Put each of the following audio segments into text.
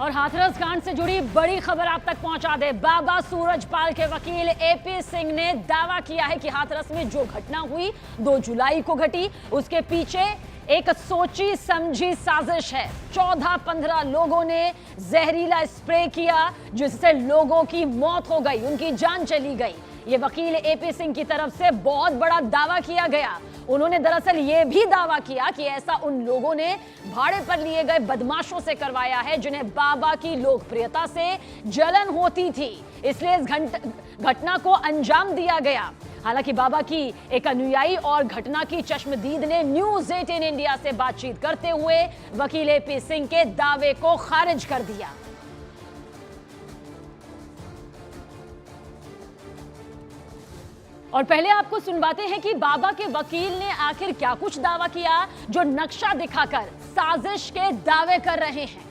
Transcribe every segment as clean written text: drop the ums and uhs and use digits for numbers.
और हाथरस कांड से जुड़ी बड़ी खबर आप तक पहुंचा दे। बाबा सूरजपाल के वकील एपी सिंह ने दावा किया है कि हाथरस में जो घटना हुई 2 जुलाई को घटी, उसके पीछे एक सोची समझी साजिश है। 14-15 लोगों ने जहरीला स्प्रे किया जिससे लोगों की मौत हो गई, उनकी जान चली गई। ये वकील एपी सिंह की तरफ से बहुत बड़ा दावा किया गया। उन्होंने दरअसल ये भी दावा किया कि ऐसा उन लोगों ने भाड़े पर लिए गए बदमाशों से करवाया है जिन्हें बाबा की लोकप्रियता से जलन होती थी, इसलिए इस घटना को अंजाम दिया गया। हालांकि बाबा की एक अनुयायी और घटना की चश्मदीद ने न्यूज़ 18 इंडिया से बातचीत करते हुए वकील एपी सिंह के दावे को खारिज कर दिया। और पहले आपको सुनवाते हैं कि बाबा के वकील ने आखिर क्या कुछ दावा किया जो नक्शा दिखाकर साजिश के दावे कर रहे हैं।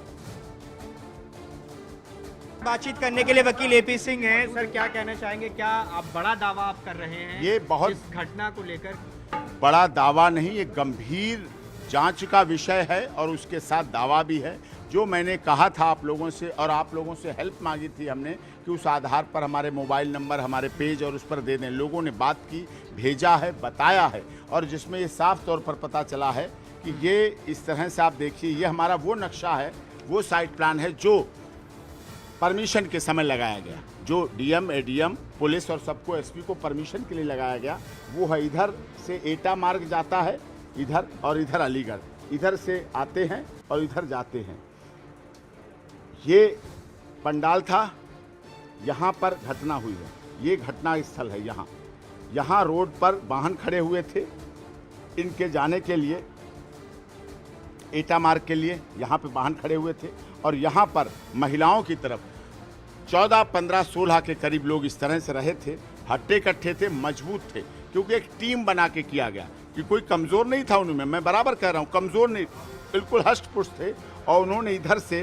बातचीत करने के लिए वकील एपी सिंह हैं। सर, क्या कहना चाहेंगे? क्या आप बड़ा दावा आप कर रहे हैं ये बहुत इस घटना को लेकर? बड़ा दावा नहीं, ये गंभीर जांच का विषय है और उसके साथ दावा भी है। जो मैंने कहा था आप लोगों से और आप लोगों से हेल्प मांगी थी हमने कि उस आधार पर हमारे मोबाइल नंबर, हमारे पेज और उस पर दे दें। लोगों ने बात की, भेजा है, बताया है और जिसमें ये साफ तौर पर पता चला है कि ये इस तरह से आप देखिए, ये हमारा वो नक्शा है, वो साइट प्लान है जो परमिशन के समय लगाया गया, जो डीएम, एडीएम, पुलिस और सबको एसपी को परमिशन के लिए लगाया गया। वो है इधर से एटा मार्ग जाता है, इधर और इधर अलीगढ़, इधर से आते हैं और इधर जाते हैं। ये पंडाल था, यहाँ पर घटना हुई है, ये घटना स्थल है। यहाँ रोड पर वाहन खड़े हुए थे इनके जाने के लिए, एटा मार्ग के लिए यहाँ पे वाहन खड़े हुए थे और यहाँ पर महिलाओं की तरफ 14, 15, 16 के करीब लोग इस तरह से रहे थे, हट्टे कट्ठे थे, मजबूत थे, क्योंकि एक टीम बना के किया गया कि कोई कमज़ोर नहीं था उनमें। मैं बराबर कह रहा हूँ, कमज़ोर नहीं, बिल्कुल हष्ट पुष्ट थे। और उन्होंने इधर से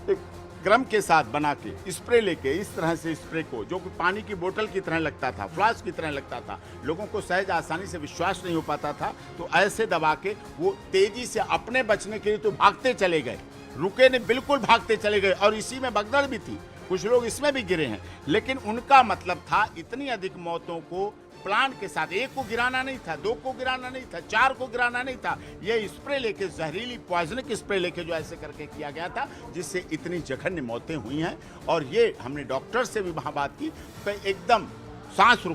एक क्रम के साथ बना के स्प्रे लेके, इस तरह से स्प्रे को, जो कि पानी की बोतल की तरह लगता था, फ्लास्क की तरह लगता था, लोगों को सहज आसानी से विश्वास नहीं हो पाता था, तो ऐसे दबा के वो तेजी से अपने बचने के लिए तो भागते चले गए, रुके नहीं, बिल्कुल भागते चले गए। और इसी में भगदड़ भी थी, कुछ लोग इसमें भी गिरे हैं, लेकिन उनका मतलब था इतनी अधिक मौतों को प्लान के साथ, 1 को गिराना नहीं था, 2 को गिराना नहीं था, 4 को गिराना नहीं था। ये स्प्रे लेके, जहरीली पॉइजनिक स्प्रे लेके जो ऐसे करके किया गया था, जिससे इतनी जघन्य मौतें हुई हैं। और ये हमने डॉक्टर से भी वहाँ बात की, तो एकदम सांस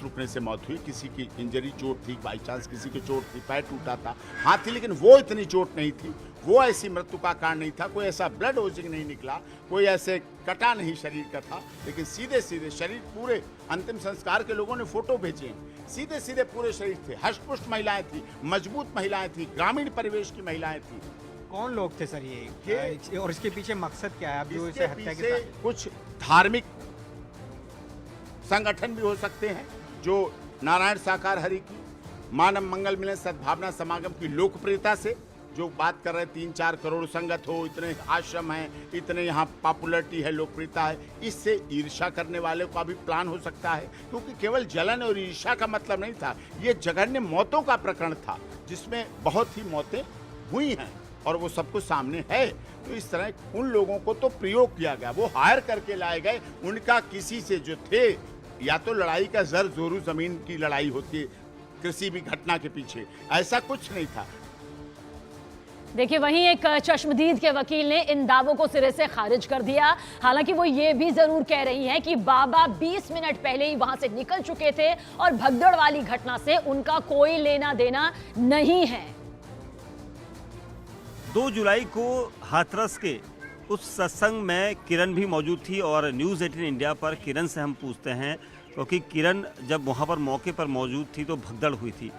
रुकने से मौत हुई। किसी की इंजरी, चोट थी, बाई चांस किसी की चोट थी, पैर टूटा था, हाथ थी, लेकिन वो इतनी चोट नहीं थी, वो ऐसी मृत्यु का कारण नहीं था, कोई ऐसा ब्लड ओजिंग नहीं निकला, कोई ऐसे कटा नहीं शरीर का था, लेकिन सीधे सीधे शरीर पूरे, अंतिम संस्कार के लोगों ने फोटो भेजे हैं, सीधे सीधे पूरे शरीर थे, हष्ट-पुष्ट महिलाएं थी, मजबूत महिलाएं थी, ग्रामीण परिवेश की महिलाएं थी। कौन लोग थे सर ये और इसके पीछे मकसद क्या है? अब जो इसे हत्या के कुछ धार्मिक संगठन भी हो सकते हैं, जो नारायण साकार हरि की, मानव मंगल मिलन सद्भावना समागम की लोकप्रियता से जो बात कर रहे हैं, 3-4 करोड़ संगत हो, इतने आश्रम हैं, इतने यहाँ पॉपुलरिटी है, लोकप्रियता है, इससे ईर्ष्या करने वाले का भी प्लान हो सकता है। क्योंकि केवल जलन और ईर्ष्या का मतलब नहीं था, ये जघन्य मौतों का प्रकरण था जिसमें बहुत ही मौतें हुई हैं और वो सब कुछ सामने है। तो इस तरह उन लोगों को तो प्रयोग किया गया, वो हायर करके लाए गए, उनका किसी से जो थे, या तो लड़ाई का जर जोरू जमीन की लड़ाई होती है किसी भी घटना के पीछे, ऐसा कुछ नहीं था। देखिए, वहीं एक चश्मदीद के वकील ने इन दावों को सिरे से खारिज कर दिया। हालांकि वो ये भी जरूर कह रही हैं कि बाबा 20 मिनट पहले ही वहां से निकल चुके थे और भगदड़ वाली घटना से उनका कोई लेना देना नहीं है। 2 जुलाई को हाथरस के उस सत्संग में किरण भी मौजूद थी और न्यूज़ 18 इंडिया पर किरण से हम पूछते हैं, क्योंकि किरण जब वहाँ पर मौके पर मौजूद थी तो भगदड़ हुई थी।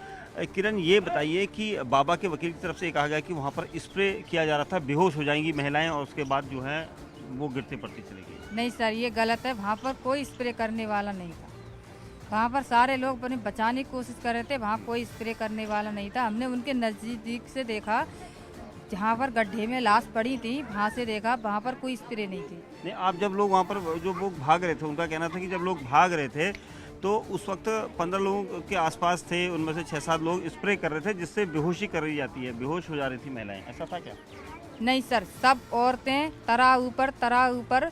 किरण, ये बताइए कि बाबा के वकील की तरफ से कहा गया कि वहाँ पर स्प्रे किया जा रहा था, बेहोश हो जाएंगी महिलाएं और उसके बाद जो है वो गिरते पड़ती चली गई। नहीं सर, ये गलत है। वहाँ पर कोई स्प्रे करने वाला नहीं था। वहाँ पर सारे लोग अपने बचाने की कोशिश कर रहे थे, वहाँ कोई स्प्रे करने वाला नहीं था। हमने उनके नज़दीक से देखा, जहाँ पर गड्ढे में लाश पड़ी थी, वहाँ से देखा, वहाँ पर कोई स्प्रे नहीं थी। नहीं, आप जब लोग वहाँ पर जो लोग भाग रहे थे, उनका कहना था कि जब लोग भाग रहे थे तो उस वक्त 15 लोगों के आसपास थे, उनमें से 6-7 लोग स्प्रे कर रहे थे जिससे बेहोशी कर रही जाती है, बेहोश हो जा रही थी महिलाएं, ऐसा था क्या? नहीं सर, सब औरतें तरा ऊपर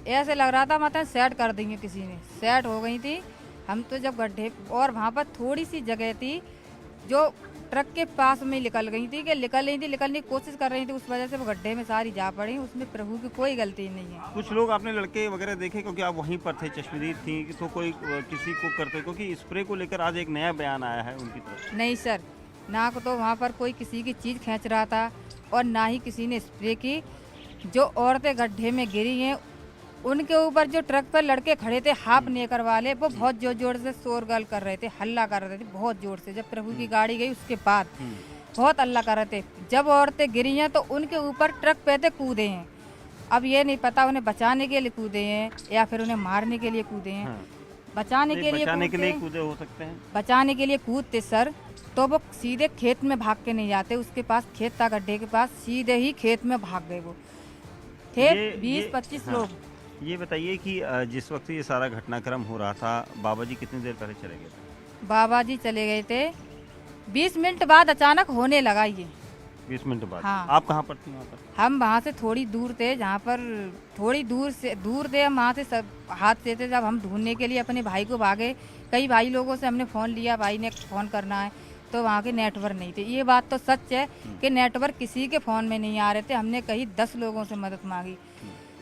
ऐसे लग रहा था मतलब सेट कर देंगे, किसी ने सेट हो गई थी। हम तो जब गड्ढे और वहाँ पर थोड़ी सी जगह थी जो ट्रक के पास में निकल गई थी कि निकलने की कोशिश कर रही थी, उस वजह से वो गड्ढे में सारी जा पड़ी। उसमें प्रभु की कोई गलती नहीं है। कुछ लोग आपने लड़के वगैरह देखे, क्योंकि आप वहीं पर थे, चश्मदीद थी, तो कोई किसी को करते, क्योंकि स्प्रे को लेकर आज एक नया बयान आया है उनकी तरफ। नहीं सर, ना को तो वहाँ पर कोई किसी की चीज़ खींच रहा था और ना ही किसी ने स्प्रे की। जो औरतें गड्ढे में गिरी हैं उनके ऊपर जो ट्रक पर लड़के खड़े थे हाफ नेकर वाले, वो बहुत जोर जोर से शोरगुल कर रहे थे, हल्ला कर रहे थे बहुत जोर से। जब प्रभु की गाड़ी गई उसके बाद बहुत हल्ला कर रहे थे। जब औरतें गिरी हैं तो उनके ऊपर ट्रक पे थे कूदे हैं। अब ये नहीं पता उन्हें बचाने के लिए कूदे हैं या फिर उन्हें मारने के लिए कूदे हैं। बचाने के लिए कूदे हो सकते हैं। बचाने के लिए कूदते सर, तो वो सीधे खेत में भाग के नहीं जाते। उसके पास खेत था गड्ढे के पास, सीधे ही खेत में भाग गए। वो थे 20-25 लोग। ये बताइए कि जिस वक्त ये सारा घटनाक्रम हो रहा था, बाबा जी कितनी देर पहले चले गए थे? बाबा जी चले गए थे 20 मिनट बाद अचानक होने लगा ये। 20 मिनट बाद? हाँ। आप कहाँ पर थी वहाँ पर? हम वहाँ से थोड़ी दूर थे, जहाँ पर थोड़ी दूर थे हम। वहाँ से सब हाथ से थे। जब हम ढूंढने के लिए अपने भाई को भागे, कई भाई लोगों से हमने फ़ोन लिया, भाई ने फ़ोन करना है, तो वहाँ के नेटवर्क नहीं थे। ये बात तो सच है कि नेटवर्क किसी के फ़ोन में नहीं आ रहे थे। हमने कहीं 10 लोगों से मदद मांगी।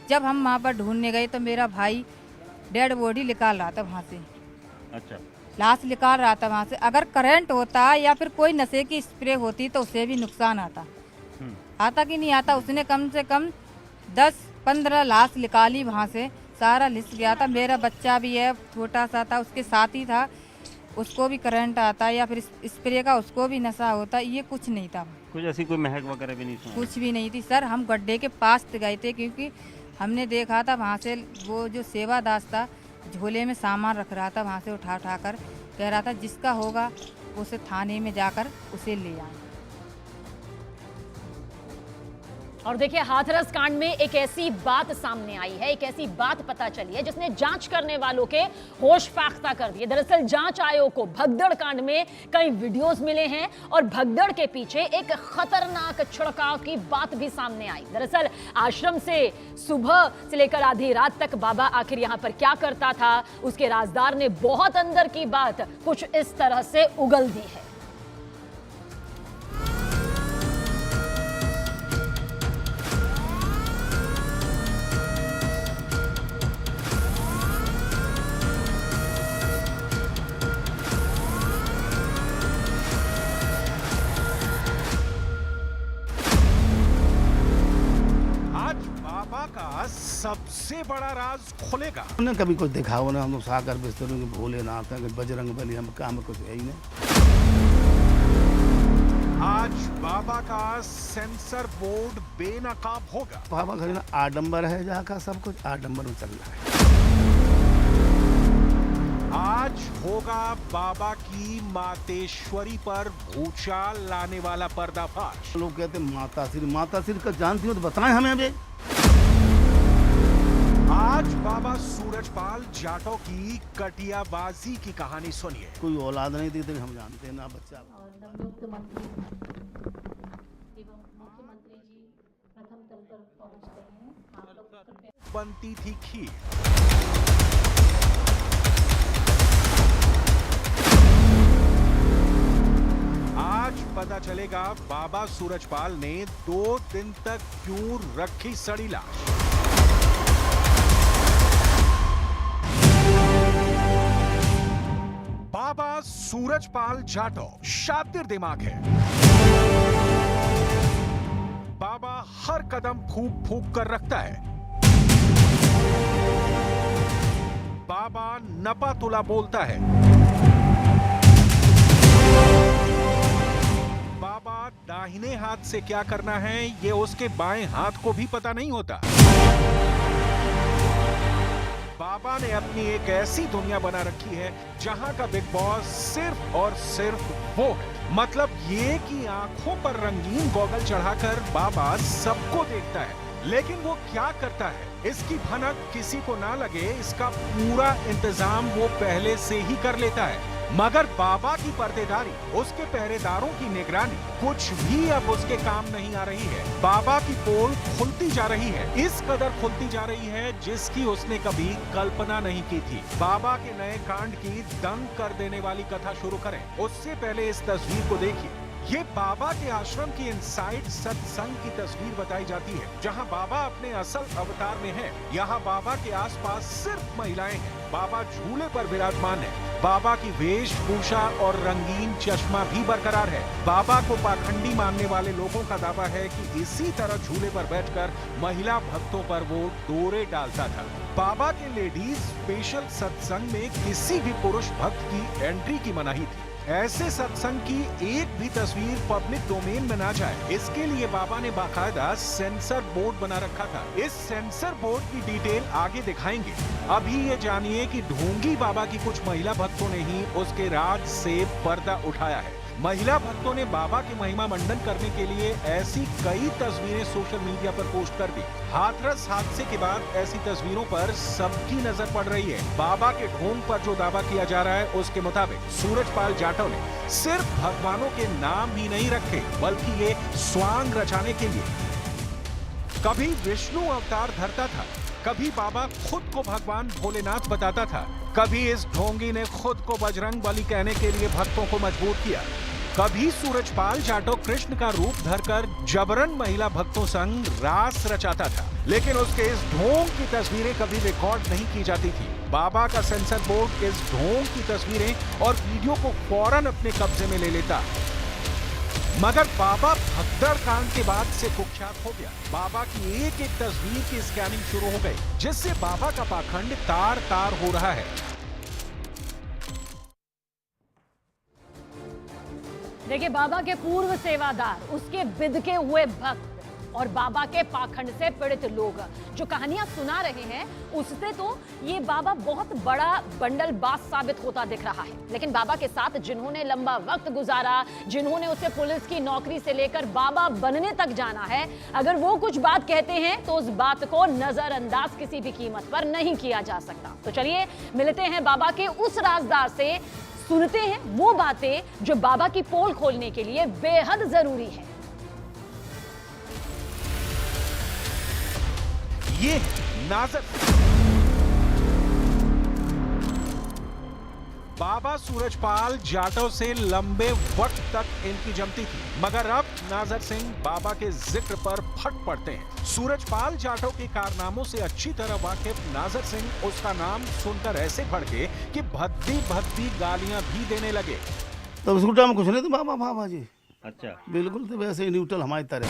जब हम वहाँ पर ढूंढने गए तो मेरा भाई डेड बॉडी निकाल रहा था वहाँ से। अच्छा। लाश निकाल रहा था वहाँ से। अगर करंट होता या फिर कोई नशे की स्प्रे होती तो उसे भी नुकसान आता कि नहीं आता। उसने कम से कम 10-15 लाश निकाली वहाँ से, सारा लिस्ट गया था। मेरा बच्चा भी है, छोटा सा था, उसके साथ ही था, उसको भी करंट आता या फिर स्प्रे का उसको भी नशा होता। ये कुछ नहीं था। कुछ ऐसी कोई महक वगैरह भी नहीं सुना? कुछ भी नहीं थी सर। हम गड्ढे के पास गए थे क्योंकि हमने देखा था वहाँ से वो जो सेवादास था झोले में सामान रख रहा था, वहाँ से उठा कर कह रहा था जिसका होगा उसे थाने में जाकर उसे ले आए। और देखिए, हाथरस कांड में एक ऐसी बात सामने आई है, एक ऐसी बात पता चली है जिसने जांच करने वालों के होश फाख्ता कर दिए। दरअसल जांच आयोग को भगदड़ कांड में कई वीडियोस मिले हैं और भगदड़ के पीछे एक खतरनाक छिड़काव की बात भी सामने आई। दरअसल आश्रम से सुबह से लेकर आधी रात तक बाबा आखिर यहां पर क्या करता था, उसके राजदार ने बहुत अंदर की बात कुछ इस तरह से उगल दी है। सबसे बड़ा राज खुलेगा। उन्होंने कभी कुछ देखा हो ना, हम लोग साकर बिस्तरों के भोलेनाथ हैं, बजरंग बली, हम काम कुछ है ही नहीं। आज बाबा का सेंसर बोर्ड बेनकाब होगा। बाबा घर में आडंबर है, जहाँ का सब कुछ आडंबर में चल रहा है। आज होगा बाबा की मातेश्वरी पर भूचाल लाने वाला पर्दाफाश। लोग कहते माता सिर का जानती हो तो बताएं हमें अभी। आज बाबा सूरजपाल जाटव की कटियाबाजी की कहानी सुनिए। कोई औलाद नहीं थी, हम जानते हैं ना बच्चा। बनती थी खीर। आज पता चलेगा बाबा सूरजपाल ने 2 दिन तक क्यों रखी सड़ी लाश। बाबा सूरजपाल जाटव शातिर दिमाग है। बाबा हर कदम फूक फूक कर रखता है। बाबा नपा तुला बोलता है। बाबा दाहिने हाथ से क्या करना है ये उसके बाएं हाथ को भी पता नहीं होता। बाबा ने अपनी एक ऐसी दुनिया बना रखी है जहां का बिग बॉस सिर्फ और सिर्फ वो है। मतलब ये कि आंखों पर रंगीन गॉगल चढ़ाकर बाबा सबको देखता है, लेकिन वो क्या करता है इसकी भनक किसी को ना लगे, इसका पूरा इंतजाम वो पहले से ही कर लेता है। मगर बाबा की पर्देदारी, उसके पहरेदारों की निगरानी कुछ भी अब उसके काम नहीं आ रही है। बाबा की पोल खुलती जा रही है, इस कदर खुलती जा रही है जिसकी उसने कभी कल्पना नहीं की थी। बाबा के नए कांड की दंग कर देने वाली कथा शुरू करें उससे पहले इस तस्वीर को देखिए। ये बाबा के आश्रम की इनसाइड सत्संग की तस्वीर बताई जाती है, जहां बाबा अपने असल अवतार में हैं। यहाँ बाबा के आसपास सिर्फ महिलाएं हैं। बाबा झूले पर विराजमान है। बाबा की वेशभूषा और रंगीन चश्मा भी बरकरार है। बाबा को पाखंडी मानने वाले लोगों का दावा है कि इसी तरह झूले पर बैठकर महिला भक्तों पर वो डोरे डालता था। बाबा के लेडीज स्पेशल सत्संग में किसी भी पुरुष भक्त की एंट्री की मनाही थी। ऐसे सत्संग की एक भी तस्वीर पब्लिक डोमेन में ना जाए, इसके लिए बाबा ने बाकायदा सेंसर बोर्ड बना रखा था। इस सेंसर बोर्ड की डिटेल आगे दिखाएंगे। अभी ये जानिए कि ढोंगी बाबा की कुछ महिला भक्तों ने ही उसके राज से पर्दा उठाया है। महिला भक्तों ने बाबा की महिमा मंडन करने के लिए ऐसी कई तस्वीरें सोशल मीडिया पर पोस्ट कर दी। हाथरस हादसे के बाद ऐसी तस्वीरों पर सबकी नजर पड़ रही है। बाबा के ढोंग पर जो दावा किया जा रहा है उसके मुताबिक सूरजपाल जाटव ने सिर्फ भगवानों के नाम ही नहीं रखे, बल्कि ये स्वांग रचाने के लिए कभी विष्णु अवतार धरता था, कभी बाबा खुद को भगवान भोलेनाथ बताता था, कभी इस ढोंगी ने खुद को बजरंग बली कहने के लिए भक्तों को मजबूर किया, कभी सूरजपाल जाटव कृष्ण का रूप धरकर जबरन महिला भक्तों संग रास रचाता था। लेकिन उसके इस ढोंग की तस्वीरें कभी रिकॉर्ड नहीं की जाती थी। बाबा का सेंसर बोर्ड इस ढोंग की तस्वीरें और वीडियो को फौरन अपने कब्जे में ले लेता। मगर बाबा भगदड़ कांड के बाद से कुख्यात हो गया। बाबा की एक एक तस्वीर की स्कैनिंग शुरू हो गई, जिससे बाबा का पाखंड तार तार हो रहा है। देखिए, बाबा के पूर्व सेवादार, उसके बिदके हुए भक्त और बाबा के पाखंड से पीड़ित लोग जो कहानियां सुना रहे हैं, उससे तो ये बाबा बहुत बड़ा बंडल बाज साबित होता दिख रहा है। लेकिन बाबा के साथ जिन्होंने लंबा वक्त गुजारा, जिन्होंने उसे पुलिस की नौकरी से लेकर बाबा बनने तक जाना है, अगर वो कुछ बात कहते हैं तो उस बात को नजरअंदाज किसी भी कीमत पर नहीं किया जा सकता। तो चलिए मिलते हैं बाबा के उस राजदार से, सुनते हैं वो बातें जो बाबा की पोल खोलने के लिए बेहद जरूरी है। ये नाजर बाबा सूरजपाल जाटव से लंबे वक्त तक इनकी जमती थी, मगर अब नाजर सिंह बाबा के जिक्र पर फट पड़ते हैं। सूरजपाल जाटव के कारनामों से अच्छी तरह वाकिफ नाजर सिंह उसका नाम सुनकर ऐसे भड़के कि भद्दी भद्दी गालियां भी देने लगे। तो उस टाइम कुछ नहीं तो बाबा जी अच्छा, बिल्कुल तो वैसे ही न्यूट्रल हमारी तरह।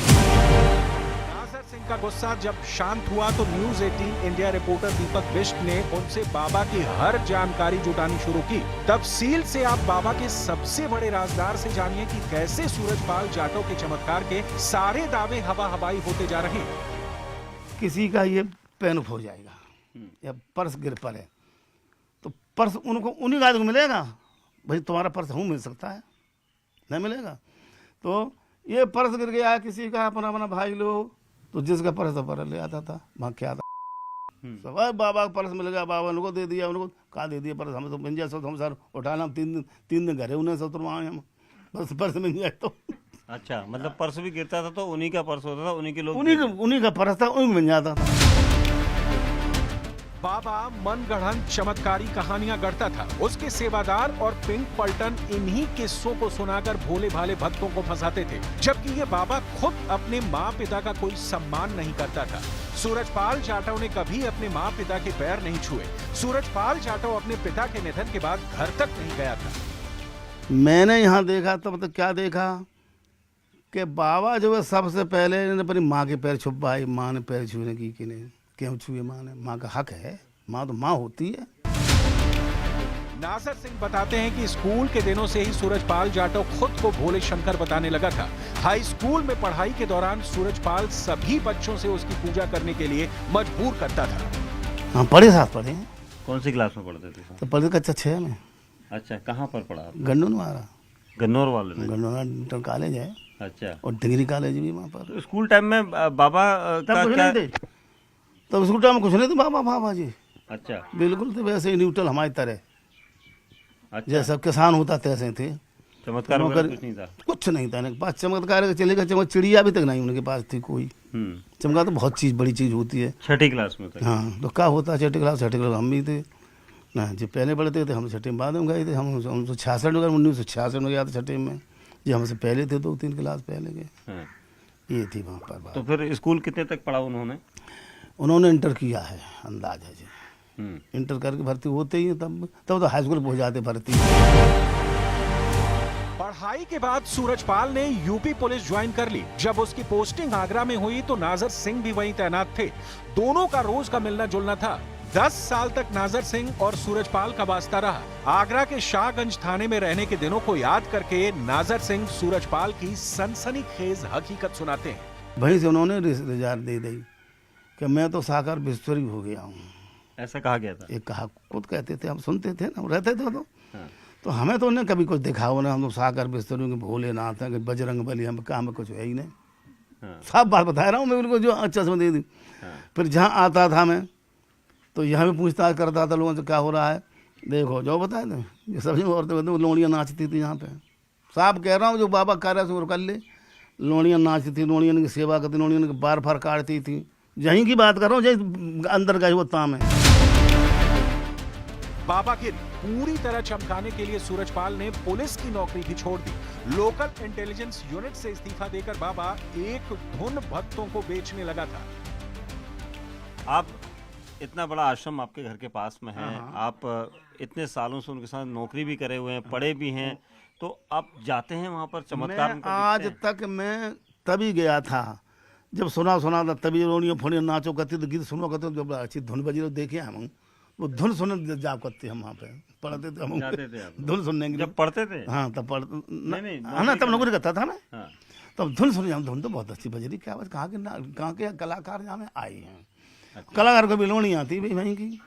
नाजर सिंह का गुस्सा जब शांत हुआ तो न्यूज 18 इंडिया रिपोर्टर दीपक बिष्ट ने उनसे बाबा की हर जानकारी जुटानी शुरू की। तफसील से आप बाबा के सबसे बड़े राजदार से जानिए कि कैसे सूरजपाल जाटव के चमत्कार के सारे दावे हवा हवाई होते जा रहे हैं। किसी का ये पेन हो जाएगा या पर्स गिर पड़े तो पर्स उनको उन्हीं गाय को मिलेगा। भाई तुम्हारा पर्स हूँ मिल सकता है, नहीं मिलेगा। तो ये पर्स गिर गया किसी का अपना भाई लोग, तो जिसका पर्स तो पर्स ले आता था, वहाँ क्या था सब बाबा का पर्स मिल गया, बाबा उनको दे दिया, उनको कहाँ दे दिया पर्स, हमें तो मिल जाए सब, हम सर उठाना, 3 दिन घरे उन्हें सब तुरवाए हम, बस पर्स मिल जाए तो। अच्छा, मतलब पर्स भी गिरता था तो उन्हीं का पर्स होता था, उन्हीं के लोग उन्हीं का पर्स था, उन्हीं मिल जाता था। बाबा मनगढ़ंत चमत्कारी कहानियां गढ़ता था। उसके सेवादार और पिंक पलटन इन्हीं किस्सों को सुनाकर भोले भाले भक्तों को फंसाते थे, जबकि ये बाबा खुद अपने माँ पिता का कोई सम्मान नहीं करता था। सूरजपाल जाटव ने कभी अपने माँ पिता के पैर नहीं छुए। सूरजपाल जाटव अपने पिता के निधन के बाद घर तक नहीं गया था। मैंने यहाँ देखा तो मतलब क्या देखा कि बाबा जो है सबसे पहले अपनी माँ के पैर छुपाए। माँ ने पैर छूने की कि नहीं, क्यों छुए माँ ने? माँ का हक है, माँ तो माँ होती है। नाजर सिंह बताते हैं कि स्कूल के दिनों से ही सूरजपाल जाटव खुद को भोले शंकर बताने लगा था। हाई स्कूल में पढ़ाई के दौरान सूरजपाल सभी बच्चों से उसकी पूजा करने के लिए मजबूर करता था। हाँ, पढ़े साथ पढ़े। कौन सी क्लास में पढ़ते थे? तो पढ़े कक्षा 6 में। अच्छा, कहाँ पर पढ़ा? गन्नौर वाला, गन्नौर वाले में। गन्नौर इंटर कॉलेज है। अच्छा, और डिग्री कॉलेज भी वहाँ पर। स्कूल टाइम में बाबा का क्या? तब स्कूल टाइम में कुछ नहीं तो बाबा जी। अच्छा, बिल्कुल तो वैसे ही न्यूट्रल हमारी तरह। अच्छा। जैसा किसान होता तैसे थे। चमत्कार वगैरह कुछ नहीं था। कुछ नहीं था इनके पास, चमत्कार चलेगा चिड़िया भी तक नहीं उनके पास थी कोई। चमत्कार तो बहुत चीज बड़ी चीज होती है। छठी क्लास में था। हाँ तो क्या होता है छठी क्लास हम भी थे ना, जो पहले पढ़ते थे हम छठे में बाद में गए थे। हम 1966 में 1966 में गया था छठे में, जो हमसे पहले थे 2-3 क्लास पहले के। हाँ। ये थी वहाँ पर बात। तो फिर स्कूल कितने तक पढ़ा उन्होंने? उन्होंने इंटर किया है, अंदाज है जी। इंटर करके भर्ती होते ही तब तो हाई स्कूल पहुँच जाते भर्ती। पढ़ाई के बाद सूरजपाल ने यूपी पुलिस ज्वाइन कर ली। जब उसकी पोस्टिंग आगरा में हुई तो नाजर सिंह भी वहीं तैनात थे। दोनों का रोज का मिलना जुलना था। 10 साल तक नाजर सिंह और सूरजपाल का वास्ता रहा। आगरा के शाहगंज थाने में रहने के दिनों को याद करके नाजर सिंह सूरजपाल की सनसनीखेज हकीकत सुनाते हैं। वहीं से उन्होंने रिजार दे दी कि मैं तो साकार बिस्तरी हो गया हूँ। ऐसा कहा गया था? एक कहा खुद कहते थे, हम सुनते थे ना, रहते थे तो हमें तो उन्हें कभी कुछ दिखा हो ना। हम लोग साकार बिस्तरी के भोलेनाथ हैं, बजरंग बली, हम काम में कुछ है ही नहीं। सब बात बता रहा हूँ मैं उनको, जो अच्छा समझ दे दी। फिर जहाँ आता था मैं तो यहाँ भी पूछताछ करता था लोगों से क्या हो रहा है, देखो जो बताए थे ये सभी औरतें लोनियाँ नाचती थी यहाँ पे। साहब कह रहा हूँ जो बाबा कह रहा है कर ले। लोनियाँ नाचती थी, लोनियाँ की सेवा करती, लोनियाँ की बार फार काटती थी। यहीं की बात कर रहा हूँ, जैसे अंदर का वो ताम है। बाबागिरी पूरी तरह चमकाने के लिए सूरजपाल ने पुलिस की नौकरी भी छोड़ दी। लोकल इंटेलिजेंस यूनिट से इस्तीफा देकर बाबा एक धुन भक्तों को बेचने लगा था। आप इतना बड़ा आश्रम आपके घर के पास में है, आप इतने सालों से उनके साथ नौकरी भी करे हुए हैं, पढ़े भी हैं, तो आप जाते हैं वहां पर चमत्कार? मैं आज तक मैं तभी गया था जब सुना था, तभी रोनियों फोनियों नाचो करती तो गीत सुनो करते, जब अच्छी धुन बजी तो देखे हम वो धुन सुनने जा करते हम वहाँ पे पढ़ते थे। हम जाते थे आप? धुन सुनने के लिए जब पढ़ते थे? हाँ तब पढ़ नहीं, हाँ ना, तब नौकरी करता था ना। हाँ। तब धुन सुन, हम धुन तो बहुत अच्छी बज रही, क्या बात, कहाँ के कलाकार यहाँ में आए हैं। कलाकार को भी लोनी आती भाई वहीं की।